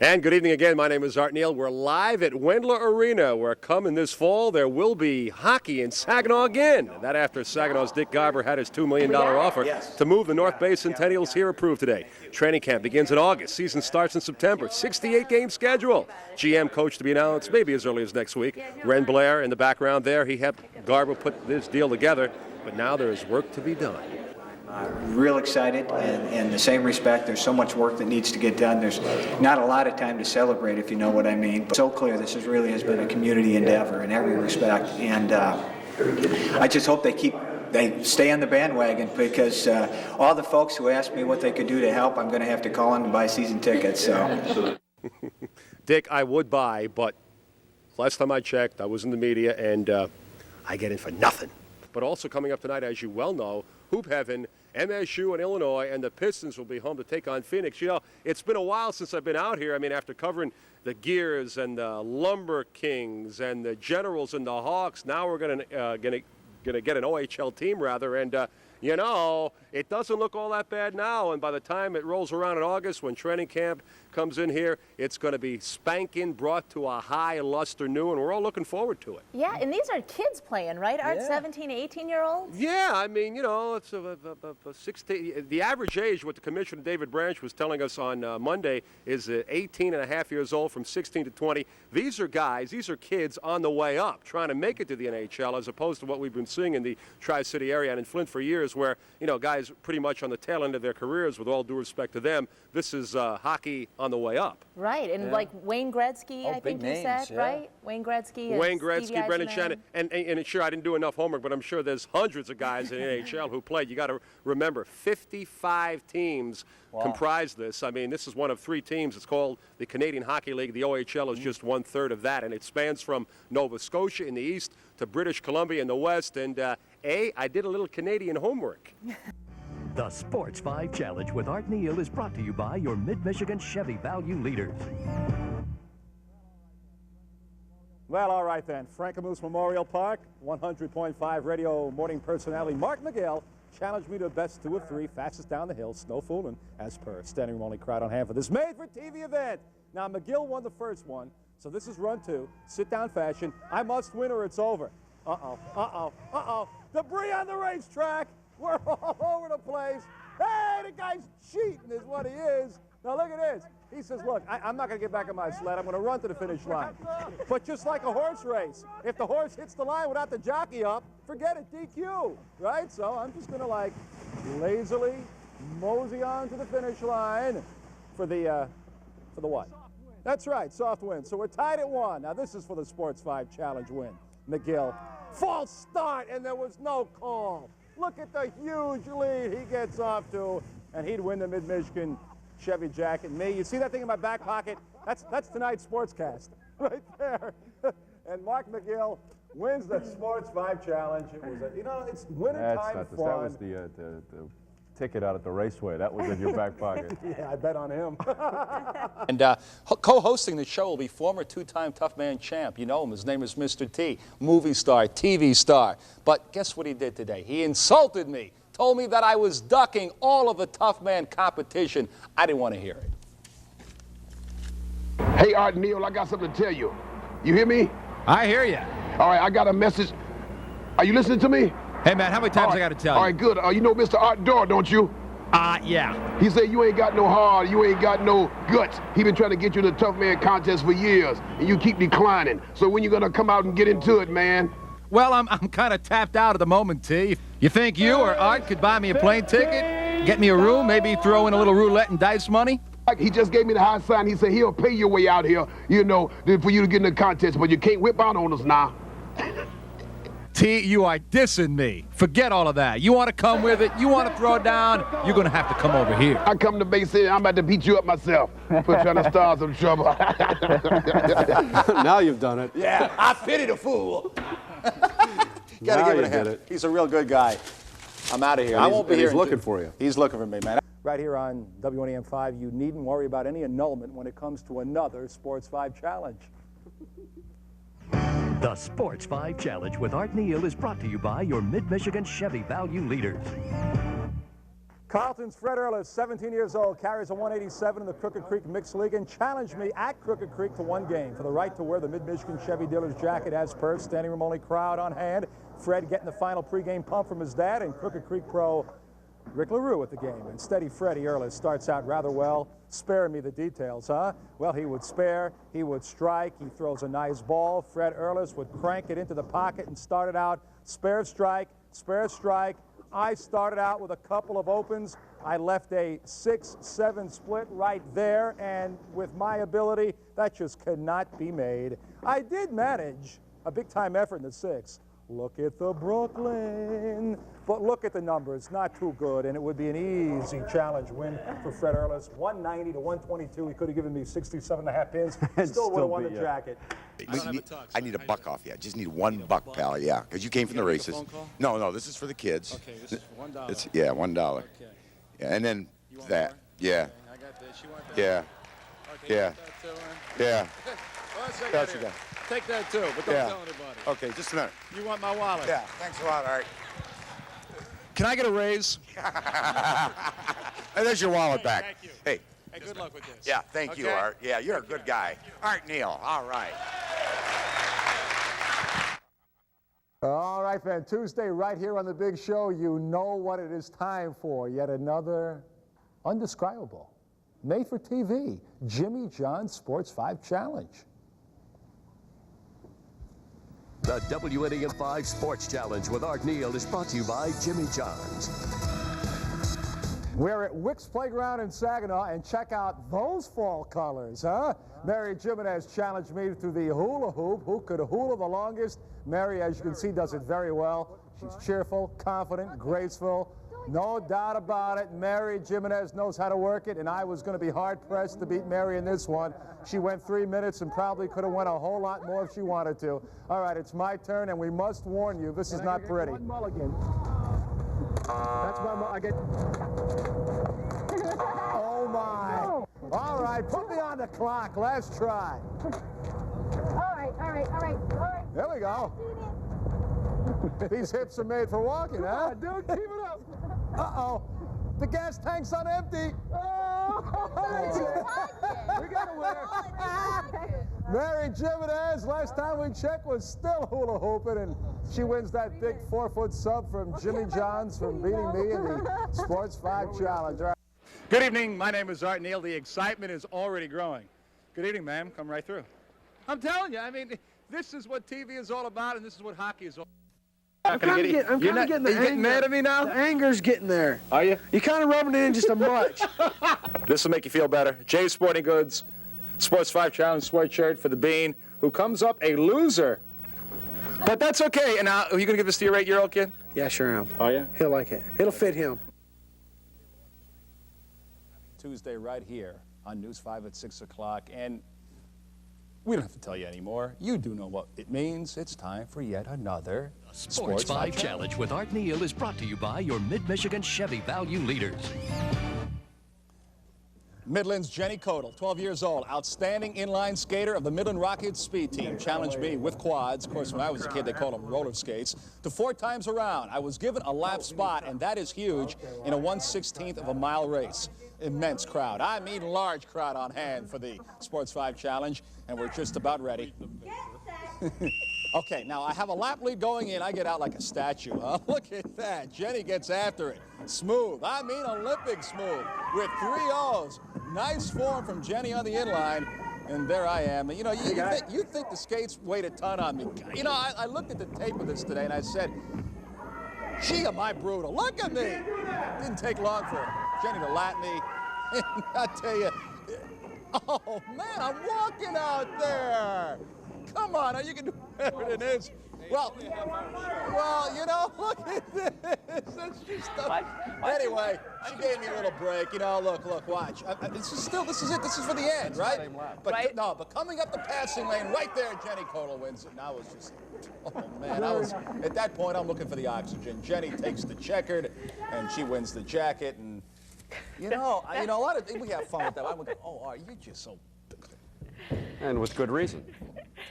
And good evening again. My name is Art Neal. We're live at Wendler Arena, where coming this fall there will be hockey in Saginaw again. That after Saginaw's Dick Garber had his $2 million offer to move the North Bay Centennials here approved today. Training camp begins in August. Season starts in September. 68-game schedule. GM coach to be announced maybe as early as next week. Ren Blair in the background there. He helped Garber put this deal together, but now there is work to be done. Real excited, and in the same respect, there's so much work that needs to get done. There's not a lot of time to celebrate, if you know what I mean. But so clear, this really has been a community endeavor in every respect, and I just hope they stay on the bandwagon, because all the folks who asked me what they could do to help, I'm going to have to call in and buy season tickets. So, Dick, I would buy, but last time I checked, I was in the media, and I get in for nothing. But also coming up tonight, as you well know, Hoop Heaven, MSU and Illinois, and the Pistons will be home to take on Phoenix. You know, it's been a while since I've been out here. I mean, after covering the Gears and the Lumber Kings and the Generals and the Hawks, now we're gonna get an OHL team, rather, and you know, it doesn't look all that bad now. And by the time it rolls around in August, when training camp comes in here, it's going to be spanking, brought to a high luster new, and we're all looking forward to it. Yeah, and these are kids playing, right? Aren't Yeah. 17, 18-year-olds? Yeah, I mean, you know, it's a 16. The average age, what the Commissioner David Branch was telling us on Monday, is 18 and a half years old, from 16 to 20. These are guys, these are kids on the way up, trying to make it to the NHL, as opposed to what we've been seeing in the Tri-City area and in Flint for years, where, you know, guys pretty much on the tail end of their careers, with all due respect to them. This is hockey on the way up. Right, and like Wayne Gretzky, I think you said, right? Wayne Gretzky, Brendan Shannon, and sure, I didn't do enough homework, but I'm sure there's hundreds of guys in the NHL who played. You got to remember, 55 teams comprise this. I mean, this is one of 3 teams. It's called the Canadian Hockey League. The OHL is just 1/3 of that, and it spans from Nova Scotia in the east to British Columbia in the west. And I did a little Canadian homework. The Sports 5 Challenge with Art Neal is brought to you by your Mid-Michigan Chevy Value Leaders. Well, all right then. Frankenmuth Memorial Park, 100.5 radio morning personality Mark Miguel challenged me to a best 2 of 3, fastest down the hill, snow fooling, as per. Standing room only crowd on hand for this made-for-TV event. Now, McGill won the first one, so this is run 2, sit-down fashion. I must win or it's over. Debris on the racetrack. We're all over the place. Hey, the guy's cheating is what he is. Now look at this. He says, look, I'm not going to get back on my sled. I'm going to run to the finish line. But just like a horse race, if the horse hits the line without the jockey up, forget it, DQ, right? So I'm just going to, like, lazily mosey on to the finish line for the what? That's right, soft win. So we're tied at 1. Now this is for the Sports 5 Challenge win. McGill, false start, and there was no call. Look at the huge lead he gets off to, and he'd win the Mid-Michigan Chevy jacket. Me, you see that thing in my back pocket? That's tonight's Sportscast right there. And Mark McGill wins the Sports 5 Challenge. It was it's wintertime fun. That was the ticket out at the raceway. That was in your back pocket. Yeah, I bet on him. And co-hosting the show will be former 2-time Tough Man champ. You know him. His name is Mr. T, movie star, TV star. But guess what he did today? He insulted me, told me that I was ducking all of the Tough Man competition. I didn't want to hear it. Hey, Art Neal, I got something to tell you. You hear me? I hear you. All right, I got a message. Are you listening to me? Hey, man, how many times I got to tell you? All right, good. You know Mr. Art Dorr, don't you? Yeah. He said you ain't got no heart, you ain't got no guts. He been trying to get you in the Tough Man contest for years, and you keep declining. So when you gonna come out and get into it, man? Well, I'm kind of tapped out at the moment, T. You think you or Art could buy me a plane ticket, get me a room, maybe throw in a little roulette and dice money? He just gave me the high sign. He said he'll pay your way out here, you know, for you to get in the contest, but you can't whip out on us now. T, you are dissing me. Forget all of that. You want to come with it, you want to throw down, you're going to have to come over here. I come to Bay City, I'm about to beat you up myself for trying to start some trouble. Now you've done it. Yeah, I pity the fool. Got to give it a hand. He's a real good guy. I'm out of here. I won't be here. He's looking for you. He's looking for me, man. Right here on WNEM 5, you needn't worry about any annulment when it comes to another Sports 5 Challenge. The Sports 5 Challenge with Art Neal is brought to you by your Mid-Michigan Chevy Value Leaders. Carlton's Fred Ehrlich, 17 years old, carries a 187 in the Crooked Creek Mixed League and challenged me at Crooked Creek to one game for the right to wear the Mid-Michigan Chevy dealer's jacket as per standing room only crowd on hand. Fred getting the final pregame pump from his dad and Crooked Creek pro Rick LaRue at the game. And steady Freddie Ehrlich starts out rather well. Spare me the details, huh? Well, he would spare, he would strike, he throws a nice ball. Fred Ehrlich would crank it into the pocket and started out spare strike, spare strike. I started out with a couple of opens. I left a 6-7 split right there, and with my ability, that just cannot be made. I did manage a big-time effort in the 6. Look at the Brooklyn. But look at the numbers, not too good, and it would be an easy challenge win for Fred Ehrlich. 190 to 122. He could have given me 67.5 pins. Still would have won the jacket. I need a buck off you. I just need $1, pal. Yeah, because you came from the races. No, this is for the kids. Okay, this is $1. It's, yeah, $1. Okay. Yeah, and then that. More? Yeah. Okay, I got this. You want that? Yeah. Okay, Yeah. You want that too, huh? Yeah. Well, let's take That's that here. okay. Take that too, but don't Yeah. tell anybody. Okay, just a minute. You want my wallet? Yeah, thanks a lot. All right. Can I get a raise? Hey, there's your wallet back. Thank you. Hey. Hey, good luck with this. Yeah, thank you, Okay? Art. Yeah, you're a good guy. Art Neal. All right. All right, fan. Tuesday, right here on The Big Show, you know what it is time for. Yet another undescribable, made-for-TV, Jimmy John's Sports 5 Challenge. The WNEM 5 Sports Challenge with Art Neal is brought to you by Jimmy John's. We're at Wick's Playground in Saginaw, and check out those fall colors, huh? Mary Jimenez challenged me to the hula hoop. Who could hula the longest? Mary, as you can see, does it very well. She's cheerful, confident, graceful. No doubt about it. Mary Jimenez knows how to work it, and I was going to be hard-pressed to beat Mary in this one. She went 3 minutes and probably could have went a whole lot more if she wanted to. All right, it's my turn, and we must warn you, this is not pretty. One mulligan. That's my I get. Oh, my. All right, put me on the clock. Let's try. All right. There we go. These hips are made for walking, huh? Dude, keep it up. Uh-oh. The gas tank's on empty. We got a winner. Mary Jimenez, last time we checked, was still hula hooping, and she wins that big 4-foot sub from Jimmy John's from beating me in the Sports 5 Challenge. All right. Good evening. My name is Art Neal. The excitement is already growing. Good evening, ma'am. Come right through. I'm telling you, I mean, this is what TV is all about, and this is what hockey is all about. I'm kind of getting the anger. Getting mad at me now? The anger's getting there. Are you? You're kind of rubbing it in just a much. This will make you feel better. Jay's Sporting Goods, Sports 5 Challenge sweatshirt for the Bean, who comes up a loser. But that's okay. And now, are you going to give this to your 8-year-old kid? Yeah, sure am. Oh, yeah? He'll like it. It'll fit him. Tuesday right here on News 5 at 6 o'clock. And we don't have to tell you anymore. You do know what it means. It's time for yet another Sports 5 Challenge with Art Neal is brought to you by your Mid-Michigan Chevy Value Leaders. Midland's Jenny Kodal, 12 years old, outstanding inline skater of the Midland Rockets speed team, challenged me with quads. Of course, when I was a kid, they called them roller skates, to 4 times around. I was given a lap spot, and that is huge in a 1/16th of a mile race. Immense crowd. I mean, large crowd on hand for the Sports 5 Challenge, and we're just about ready. Okay, now I have a lap lead going in. I get out like a statue. Huh? Look at that. Jenny gets after it. Smooth. I mean Olympic smooth with 3 O's. Nice form from Jenny on the inline. And there I am. You know, you think the skates weighed a ton on me. You know, I looked at the tape of this today and I said, gee, am I brutal. Look at me. Didn't take long for Jenny to lap me. And I tell you, oh, man, I'm walking out there. Come on, you can do better than this. Well, you know, look at this. That's just anyway, she gave me a little break. You know, look, watch. This is it. This is for the end, right? But no, but coming up the passing lane, right there, Jenny Kodal wins it. And I was just, oh man, at that point, I'm looking for the oxygen. Jenny takes the checkered, and she wins the jacket. And you know, a lot of we have fun with that. I'm like, oh, you're just so. And with good reason.